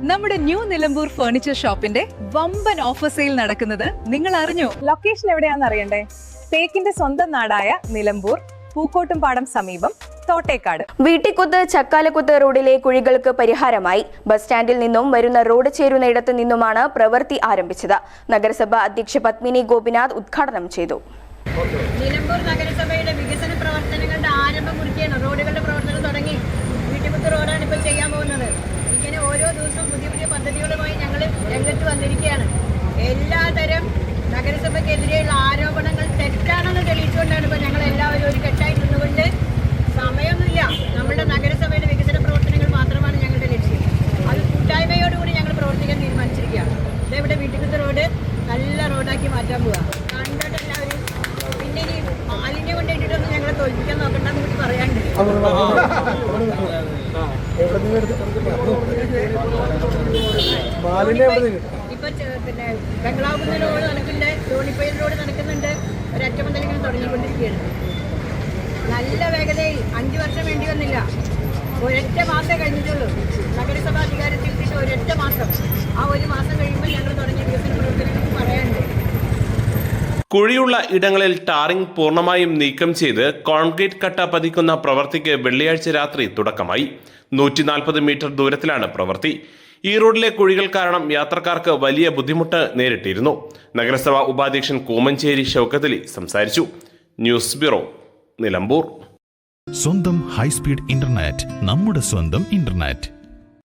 നമ്മുടെ new Nilambur furniture ഷോപ്പിന്റെ വമ്പൻ ഓഫർ സെയിൽ നടക്കുന്നത് നിങ്ങൾ അറിഞ്ഞോ? ലൊക്കേഷൻ എവിടെയാണെന്ന് അറിയണ്ടേ? തേക്കിന്റെ സ്വന്തം നാടായ നിലമ്പൂർ, പൂക്കോട്ടുംപാടം സമീപം, തോട്ടേക്കാട്. വീട്ടിക്കുത്ത് ചക്കാലക്കുത്ത് റോഡിലെ കുഴികൾക്ക് പരിഹാരമായി ബസ് സ്റ്റാൻഡിൽ നിന്നും വരുന്ന റോഡ് ചേരുന്നയിടത്ത് നിന്നുമാണ് പ്രവൃത്തി ആരംഭിച്ചത്. നഗരസഭ അധ്യക്ഷ പത്മിനി ഗോപിനാഥ് ഉദ്ഘാടനം ചെയ്തു. നിലമ്പൂർ നഗരസഭയുടെ വികസന പ്രവർത്തനങ്ങളുടെ ആരംഭം കുറിക്കുകയാണ്. റോഡുകളുടെ പ്രവർത്തനം തുടങ്ങി. വീട്ടിക്കുത്ത് റോഡാണ് ഇപ്പോൾ ചെയ്യാൻ പോകുന്നത്. ഇങ്ങനെ ഓരോ ദിവസവും പുതിയ പുതിയ പദ്ധതികളുമായി ഞങ്ങൾ രംഗത്ത് വന്നിരിക്കുകയാണ്. എല്ലാതരം നഗരസഭയ്ക്കെതിരെയുള്ള ആരോപണങ്ങൾ തെറ്റാണെന്ന് തെളിയിച്ചുകൊണ്ടാണ് ഇപ്പോൾ ഞങ്ങൾ എല്ലാവരും ഒരു കെട്ടായി നിന്നുകൊണ്ട് സമയമൊന്നുമില്ല. നമ്മുടെ നഗരസഭയുടെ വികസന പ്രവർത്തനങ്ങൾ മാത്രമാണ് ഞങ്ങളുടെ ലക്ഷ്യം. അത് കൂട്ടായ്മയോടുകൂടി ഞങ്ങൾ പ്രവർത്തിക്കാൻ തീരുമാനിച്ചിരിക്കുകയാണ്. ഇതെവിടെ വീട്ടിക്കുത്ത് റോഡ് നല്ല റോഡാക്കി മാറ്റാൻ പോവുക. കണ്ടിട്ട് എല്ലാവരും പിന്നെ ഇനി മാലിന്യം കൊണ്ടിട്ടൊന്നും ഞങ്ങളെ തോൽപ്പിക്കാൻ നോക്കണ്ടെന്ന് കൂടി പറയാണ്ട്. ഇപ്പൊ പിന്നെ ബംഗ്ലാവുന്ന റോഡ് നടക്കുന്നുണ്ട്, ധോണിപ്പയിൽ റോഡ് നടക്കുന്നുണ്ട്. ഒരറ്റമുതലിങ്ങനെ തുടങ്ങിക്കൊണ്ടിരിക്കുകയാണ്. നല്ല വേഗതയിൽ 5 വർഷം വേണ്ടി വന്നില്ല. ഒരൊറ്റ മാസം കഴിഞ്ഞിട്ടുള്ളൂ. നഗരസഭ അധികാരത്തിൽ എത്തിയിട്ട് ഒരൊറ്റ മാസം. ആ ഒരു മാസം കഴിയുമ്പോൾ ഞങ്ങൾ തുടങ്ങിയ വികസന പ്രവർത്തനങ്ങൾ പറയാനുണ്ട്. കുഴിയുള്ള ഇടങ്ങളിൽ ടാറിംഗ് പൂർണ്ണമായും നീക്കം ചെയ്ത് കോൺക്രീറ്റ് കട്ട പതിക്കുന്ന പ്രവൃത്തിക്ക് വെള്ളിയാഴ്ച രാത്രി തുടക്കമായി. 140 മീറ്റർ ദൂരത്തിലാണ് പ്രവൃത്തി. ഈ റോഡിലെ കുഴികൾ കാരണം യാത്രക്കാർക്ക് വലിയ ബുദ്ധിമുട്ട് നേരിട്ടിരുന്നു. നഗരസഭാ ഉപാധ്യക്ഷൻ കൂമഞ്ചേരി ഷൗക്കത്തലി സംസാരിച്ചു. News bureau, Nilambur. സ്വന്തം ഹൈസ്പീഡ് ഇന്റർനെറ്റ്, നമ്മുടെ സ്വന്തം ഇന്റർനെറ്റ്.